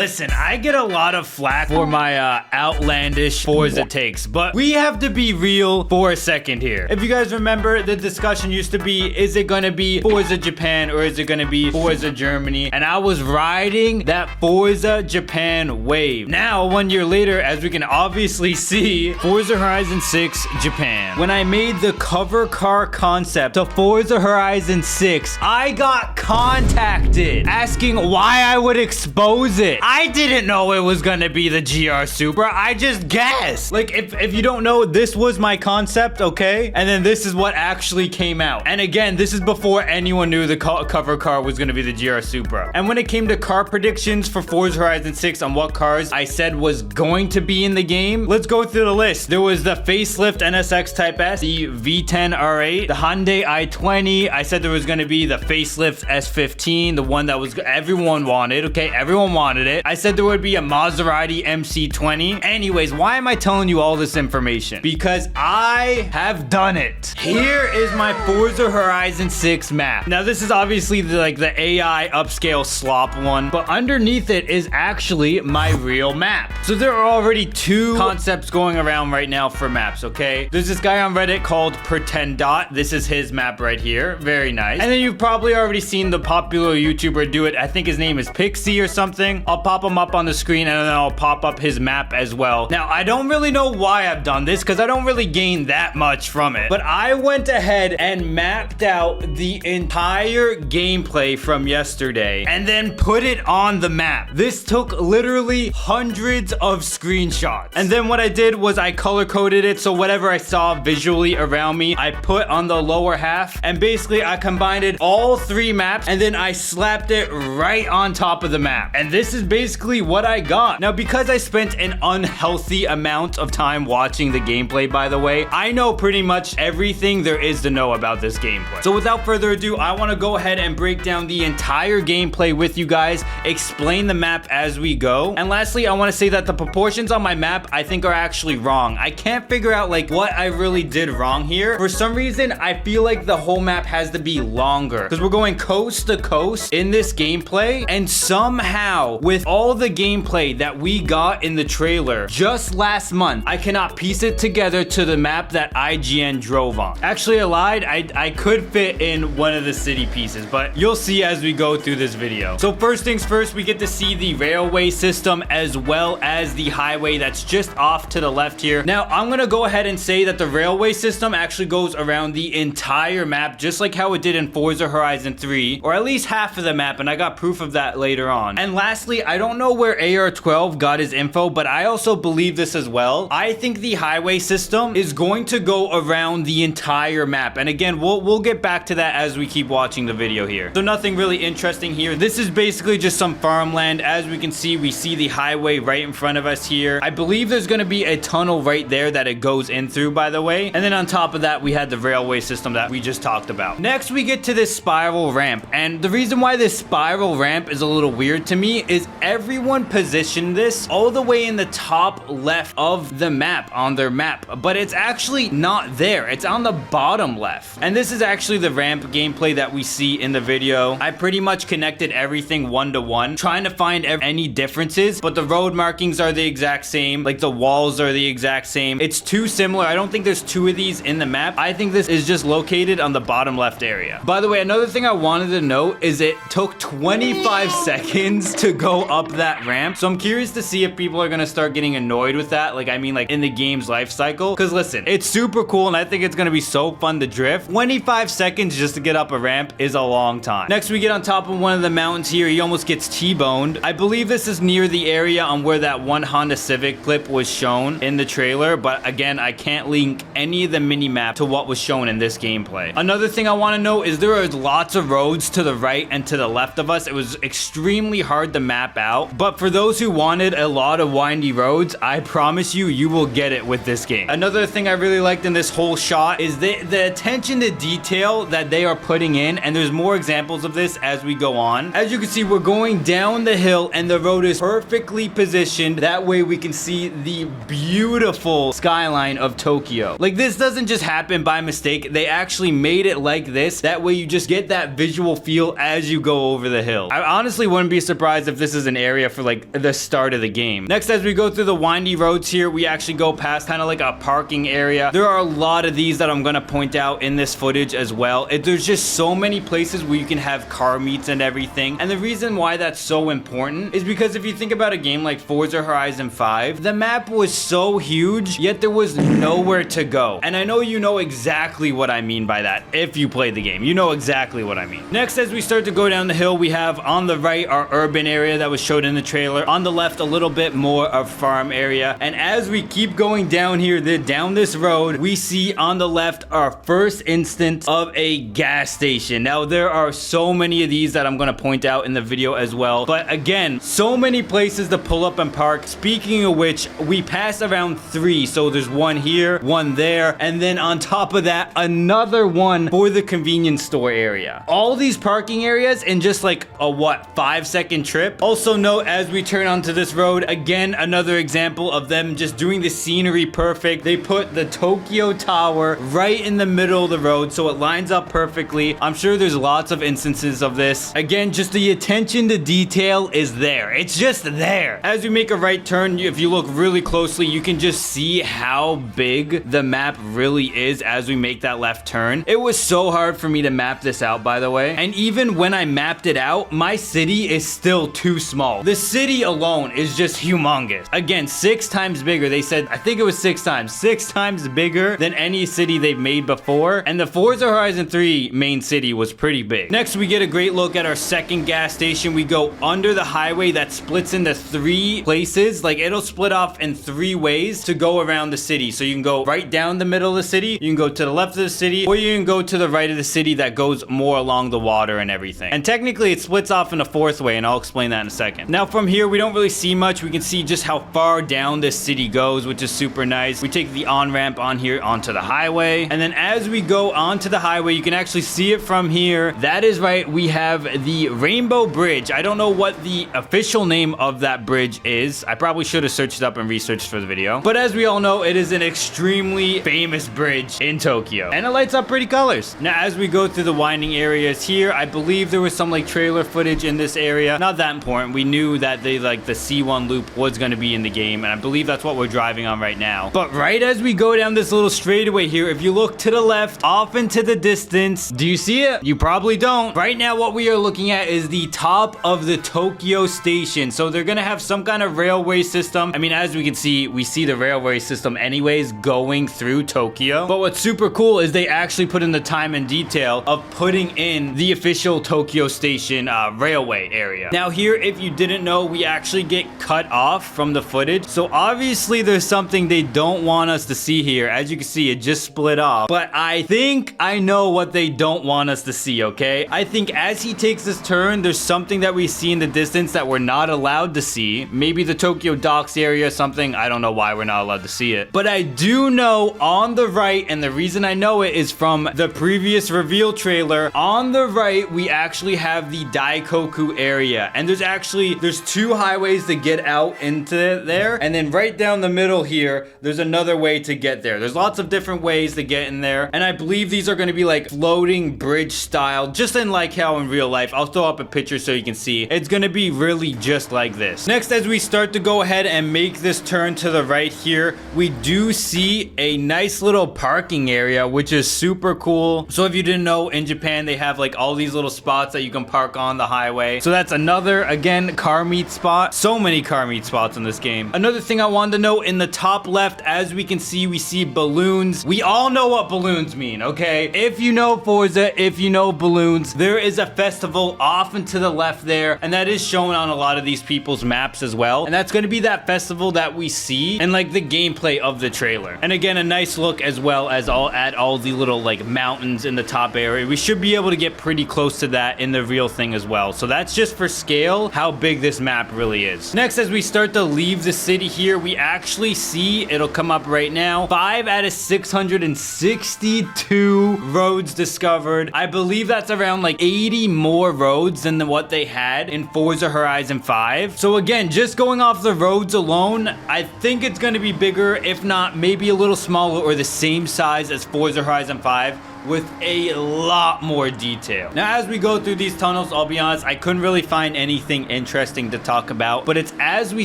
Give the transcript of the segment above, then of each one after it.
Listen, I get a lot of flack for my outlandish Forza takes, but we have to be real for a second here. If you guys remember, the discussion used to be, is it going to be Forza Japan or is it going to be Forza Germany? And I was riding that Forza Japan wave. Now, 1 year later, as we can obviously see, Forza Horizon 6 Japan. When I made the cover car concept to Forza Horizon 6, I got contacted asking why I would expose it. I didn't know it was gonna be the GR Supra. I just guessed. Like, if you don't know, this was my concept, okay? And then this is what actually came out. And again, this is before anyone knew the cover car was gonna be the GR Supra. And when it came to car predictions for Forza Horizon 6 on what cars I said was going to be in the game, let's go through the list. There was the facelift NSX Type S, the V10 R8, the Hyundai i20. I said there was gonna be the facelift S15, the one that was everyone wanted, okay? Everyone wanted it. I said there would be a Maserati MC20. Anyways, why am I telling you all this information? Because I have done it. Here is my Forza Horizon 6 map. Now, this is obviously the AI upscale slop one, but underneath it is actually my real map. So there are already two concepts going around right now for maps, okay? There's this guy on Reddit called Pretendot. This is his map right here. Very nice. And then you've probably already seen the popular YouTuber do it. I think his name is Pixie or something. I'll pop him up on the screen and then I'll pop up his map as well. Now, I don't really know why I've done this because I don't really gain that much from it, but I went ahead and mapped out the entire gameplay from yesterday and then put it on the map. This took literally hundreds of screenshots. And then what I did was I color coded it, so whatever I saw visually around me, I put on the lower half, and basically I combined all three maps and then I slapped it right on top of the map. And this is basically what I got. Now, because I spent an unhealthy amount of time watching the gameplay, by the way, I know pretty much everything there is to know about this gameplay. So without further ado, I want to go ahead and break down the entire gameplay with you guys, explain the map as we go. And lastly, I want to say that the proportions on my map, I think are actually wrong. I can't figure out like what I really did wrong here. For some reason, I feel like the whole map has to be longer because we're going coast to coast in this gameplay, and somehow with all the gameplay that we got in the trailer just last month, I cannot piece it together to the map that IGN drove on. Actually, I lied. I could fit in one of the city pieces, but you'll see as we go through this video. So first things first, we get to see the railway system as well as the highway that's just off to the left here. Now, I'm gonna go ahead and say that the railway system actually goes around the entire map, just like how it did in Forza Horizon 3, or at least half of the map, and I got proof of that later on. And lastly, I don't know where AR12 got his info, but I also believe this as well. I think the highway system is going to go around the entire map. And again, we'll get back to that as we keep watching the video here. So nothing really interesting here. This is basically just some farmland. As we can see, we see the highway right in front of us here. I believe there's going to be a tunnel right there that it goes in through, by the way. And then on top of that, we had the railway system that we just talked about. Next, we get to this spiral ramp. And the reason why this spiral ramp is a little weird to me is everyone positioned this all the way in the top left of the map on their map, but it's actually not there. It's on the bottom left. And this is actually the ramp gameplay that we see in the video. I pretty much connected everything one-to-one, trying to find any differences, but the road markings are the exact same. Like the walls are the exact same. It's too similar. I don't think there's two of these in the map. I think this is just located on the bottom left area. By the way, another thing I wanted to note is it took 25 seconds to go up that ramp. So I'm curious to see if people are gonna start getting annoyed with that. Like, I mean, like in the game's life cycle. Because listen, it's super cool and I think it's gonna be so fun to drift. 25 seconds just to get up a ramp is a long time. Next, we get on top of one of the mountains here. He almost gets T-boned. I believe this is near the area on where that one Honda Civic clip was shown in the trailer. But again, I can't link any of the mini-map to what was shown in this gameplay. Another thing I want to note is there are lots of roads to the right and to the left of us. It was extremely hard to map out. But for those who wanted a lot of windy roads, I promise you, you will get it with this game. Another thing I really liked in this whole shot is the attention to detail that they are putting in, and there's more examples of this as we go on. As you can see, we're going down the hill and the road is perfectly positioned. That way we can see the beautiful skyline of Tokyo. Like, this doesn't just happen by mistake. They actually made it like this. That way you just get that visual feel as you go over the hill. I honestly wouldn't be surprised if this is an area for like the start of the game. Next, as we go through the windy roads here, we actually go past kind of like a parking area. There are a lot of these that I'm gonna point out in this footage as well. There's just so many places where you can have car meets and everything. And the reason why that's so important is because if you think about a game like Forza Horizon 5, the map was so huge, yet there was nowhere to go. And I know you know exactly what I mean by that. If you played the game, you know exactly what I mean. Next, as we start to go down the hill, we have on the right our urban area that was showed in the trailer. On the left, a little bit more of farm area. And as we keep going down here, down this road, we see on the left our first instance of a gas station. Now, there are so many of these that I'm going to point out in the video as well. But again, so many places to pull up and park. Speaking of which, we passed around 3. So there's one here, one there, and then on top of that, another one for the convenience store area. All these parking areas in just like a 5-second trip. Also note, as we turn onto this road, again, another example of them just doing the scenery perfect. They put the Tokyo Tower right in the middle of the road, so it lines up perfectly. I'm sure there's lots of instances of this. Again, just the attention to detail is there. It's just there. As we make a right turn, if you look really closely, you can just see how big the map really is as we make that left turn. It was so hard for me to map this out, by the way. And even when I mapped it out, my city is still too small. The city alone is just humongous. Again, 6 times bigger. They said, I think it was 6 times bigger than any city they've made before. And the Forza Horizon 3 main city was pretty big. Next, we get a great look at our second gas station. We go under the highway that splits into 3 places. Like, it'll split off in 3 ways to go around the city. So you can go right down the middle of the city, you can go to the left of the city, or you can go to the right of the city that goes more along the water and everything. And technically, it splits off in a 4th way, and I'll explain that in a second. Now, from here, we don't really see much. We can see just how far down this city goes, which is super nice. We take the on-ramp on here onto the highway, and then as we go onto the highway, you can actually see it from here. That is right, we have the Rainbow Bridge. I don't know what the official name of that bridge is. I probably should have searched it up and researched for the video. But as we all know, it is an extremely famous bridge in Tokyo, and it lights up pretty colors. Now, as we go through the winding areas here, I believe there was some like trailer footage in this area. Not that important. We knew that the C1 loop was going to be in the game, and I believe that's what we're driving on right now. But right as we go down this little straightaway here, if you look to the left, off into the distance, do you see it? You probably don't. Right now, what we are looking at is the top of the Tokyo station. So they're going to have some kind of railway system. I mean, as we can see, we see the railway system anyways going through Tokyo. But what's super cool is they actually put in the time and detail of putting in the official Tokyo station railway area. Now here, if you didn't know, we actually get cut off from the footage. So obviously there's something they don't want us to see here. As you can see, it just split off. But I think I know what they don't want us to see, okay? I think as he takes this turn, there's something that we see in the distance that we're not allowed to see. Maybe the Tokyo docks area or something. I don't know why we're not allowed to see it. But I do know on the right, and the reason I know it is from the previous reveal trailer, on the right, we actually have the Daikoku area. And there's 2 highways to get out into there. And then right down the middle here, there's another way to get there. There's lots of different ways to get in there. And I believe these are going to be like floating bridge style, just in like how in real life. I'll throw up a picture so you can see. It's going to be really just like this. Next, as we start to go ahead and make this turn to the right here, we do see a nice little parking area, which is super cool. So if you didn't know, in Japan, they have like all these little spots that you can park on the highway. So that's another, again, car meet spot. So many car meet spots in this game. Another thing I wanted to note, in the top left, as we can see, we see balloons. We all know what balloons mean, okay? If you know Forza, if you know balloons, there is a festival off and to the left there, and that is shown on a lot of these people's maps as well. And that's going to be that festival that we see and like the gameplay of the trailer. And again, a nice look as well as all the little like mountains in the top area. We should be able to get pretty close to that in the real thing as well. So that's just for scale, how big this map really is. Next, as we start to leave the city here, we actually see, it'll come up right now, 5 out of 662 roads discovered. I believe that's around like 80 more roads than what they had in Forza Horizon 5. So again, just going off the roads alone, I think it's going to be bigger, if not maybe a little smaller or the same size as Forza Horizon 5. with a lot more detail. Now, as we go through these tunnels, I'll be honest, I couldn't really find anything interesting to talk about, but it's as we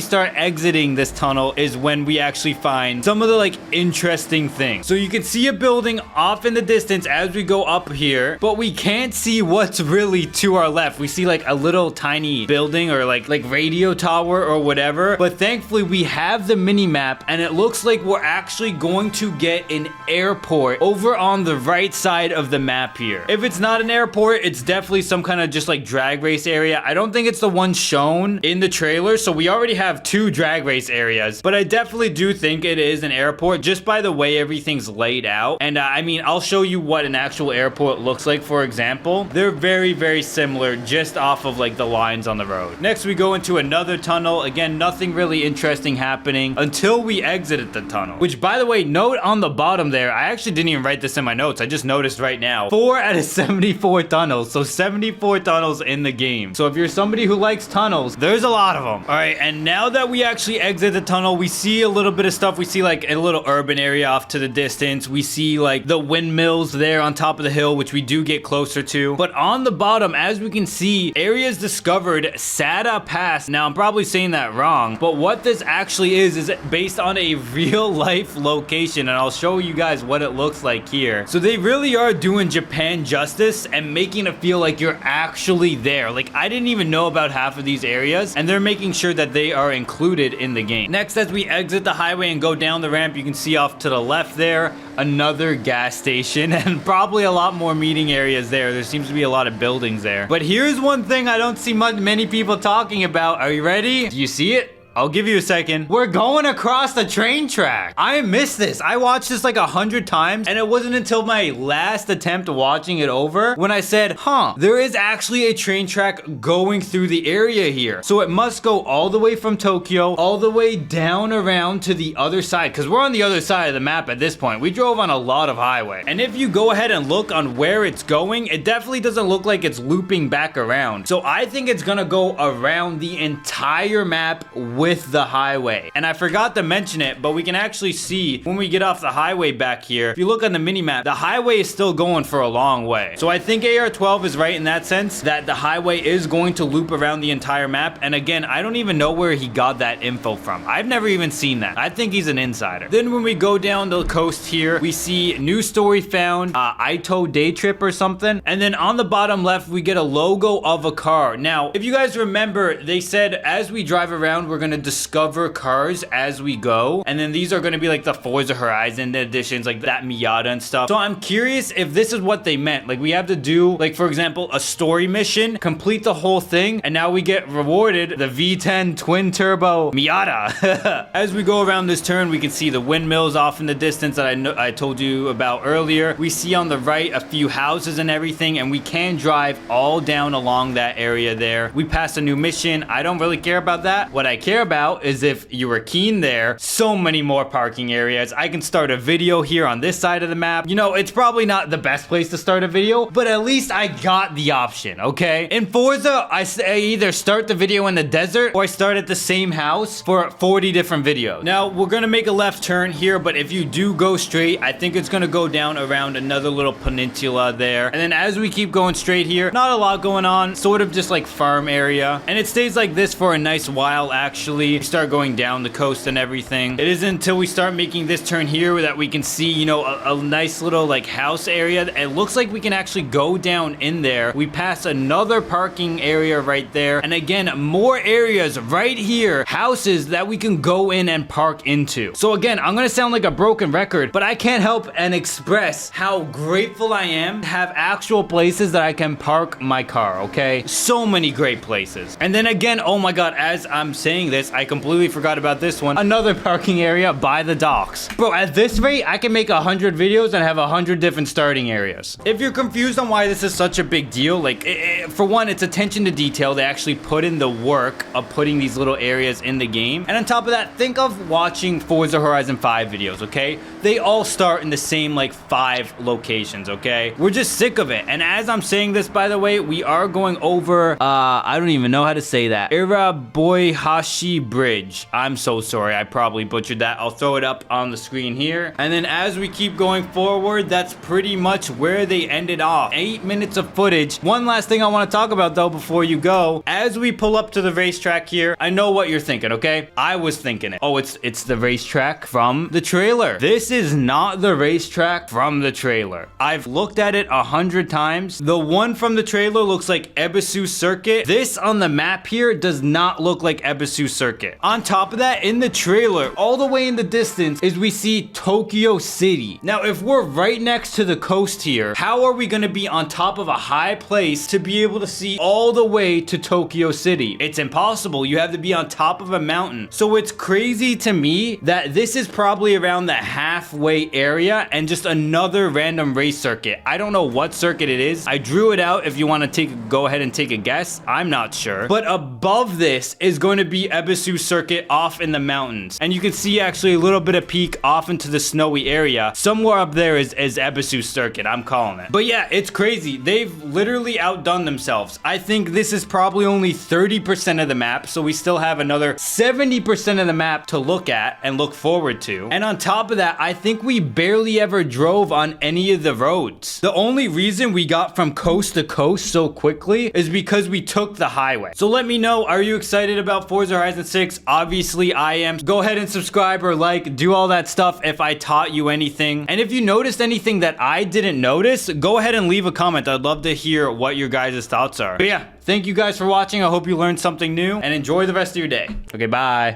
start exiting this tunnel is when we actually find some of the like interesting things. So you can see a building off in the distance as we go up here, but we can't see what's really to our left. We see like a little tiny building or like radio tower or whatever, but thankfully we have the mini map and it looks like we're actually going to get an airport over on the right side of the map here. If it's not an airport, it's definitely some kind of just like drag race area. I don't think it's the one shown in the trailer, so we already have 2 drag race areas, but I definitely do think it is an airport just by the way everything's laid out. And I mean, I'll show you what an actual airport looks like. For example, they're very, very similar just off of like the lines on the road. Next, we go into another tunnel. Again, nothing really interesting happening until we exited the tunnel, which by the way, note on the bottom there, I actually didn't even write this in my notes. I just noticed right now, 4 out of 74 tunnels. So 74 tunnels in the game. So if you're somebody who likes tunnels, there's a lot of them. All right. And now that we actually exit the tunnel, we see a little bit of stuff. We see like a little urban area off to the distance. We see like the windmills there on top of the hill, which we do get closer to. But on the bottom, as we can see, areas discovered Sada Pass. Now, I'm probably saying that wrong, but what this actually is based on a real life location, and I'll show you guys what it looks like here. So they really are doing Japan justice and making it feel like you're actually there. Like, I didn't even know about half of these areas, and they're making sure that they are included in the game. Next, as we exit the highway and go down the ramp, you can see off to the left there, another gas station and probably a lot more meeting areas there. There seems to be a lot of buildings there. But here's one thing I don't see many people talking about. Are you ready? Do you see it? I'll give you a second. We're going across the train track. I missed this. I watched this like 100 times, and it wasn't until my last attempt watching it over when I said, there is actually a train track going through the area here. So it must go all the way from Tokyo, all the way down around to the other side, because we're on the other side of the map at this point. We drove on a lot of highway. And if you go ahead and look on where it's going, it definitely doesn't look like it's looping back around. So I think it's gonna go around the entire map with the highway. And I forgot to mention it, but we can actually see when we get off the highway back here, if you look on the mini map, the highway is still going for a long way. So I think AR12 is right in that sense, that the highway is going to loop around the entire map. And again, I don't even know where he got that info from. I've never even seen that. I think he's an insider. Then when we go down the coast here, we see new story found, Ito day trip or something. And then on the bottom left, we get a logo of a car. Now, if you guys remember, they said as we drive around, we're going to discover cars as we go, and then these are going to be like the Forza Horizon editions, like that Miata and stuff. So I'm curious if this is what they meant. Like, we have to do, like, for example, a story mission, complete the whole thing, and now we get rewarded the V10 twin turbo Miata. As we go around this turn, we can see the windmills off in the distance that I told you about earlier. We see on the right a few houses and everything, and we can drive all down along that area there. We passed a new mission. I don't really care about that. What I care about is if you were keen there, so many more parking areas. I can start a video here on this side of the map. You know, it's probably not the best place to start a video, but at least I got the option, okay? In Forza, I either start the video in the desert or I start at the same house for 40 different videos. Now, we're gonna make a left turn here, but if you do go straight, I think it's gonna go down around another little peninsula there. And then as we keep going straight here, not a lot going on, sort of just like farm area. And it stays like this for a nice while, actually. We start going down the coast and everything. It isn't until we start making this turn here that we can see, you know, a nice little like house area. It looks like we can actually go down in there. We pass another parking area right there. And again, more areas right here, houses that we can go in and park into. So again, I'm gonna sound like a broken record, but I can't help and express how grateful I am to have actual places that I can park my car, okay? So many great places. And then again, oh my God, as I'm saying this, I completely forgot about this one. Another parking area by the docks. Bro, at this rate, I can make 100 videos and have 100 different starting areas. If you're confused on why this is such a big deal, like, for one, it's attention to detail. They actually put in the work of putting these little areas in the game. And on top of that, think of watching Forza Horizon 5 videos, okay? They all start in the same, like, 5 locations, okay? We're just sick of it. And as I'm saying this, by the way, we are going over, I don't even know how to say that. Iraboihashi Ducky Bridge. I'm so sorry, I probably butchered that. I'll throw it up on the screen here. And then as we keep going forward, that's pretty much where they ended off. 8 minutes of footage. One last thing I want to talk about though before you go. As we pull up to the racetrack here, I know what you're thinking, okay? I was thinking it. Oh, it's the racetrack from the trailer. This is not the racetrack from the trailer. I've looked at it 100 times. The one from the trailer looks like Ebisu Circuit. This on the map here does not look like Ebisu Circuit. On top of that, in the trailer, all the way in the distance is we see Tokyo City. Now, if we're right next to the coast here, how are we gonna be on top of a high place to be able to see all the way to Tokyo City? It's impossible. You have to be on top of a mountain. So it's crazy to me that this is probably around the halfway area and just another random race circuit. I don't know what circuit it is. I drew it out if you want to go ahead and take a guess. I'm not sure. But above this is going to be Ebisu Circuit off in the mountains. And you can see actually a little bit of peak off into the snowy area. Somewhere up there is Ebisu Circuit. I'm calling it. But yeah, it's crazy. They've literally outdone themselves. I think this is probably only 30% of the map. So we still have another 70% of the map to look at and look forward to. And on top of that, I think we barely ever drove on any of the roads. The only reason we got from coast to coast so quickly is because we took the highway. So let me know, are you excited about Forza Horizon 6? Obviously I am. Go ahead and subscribe or like, do all that stuff if I taught you anything. And if you noticed anything that I didn't notice, go ahead and leave a comment. I'd love to hear what your guys' thoughts are. But yeah, thank you guys for watching. I hope you learned something new and enjoy the rest of your day. Okay, bye.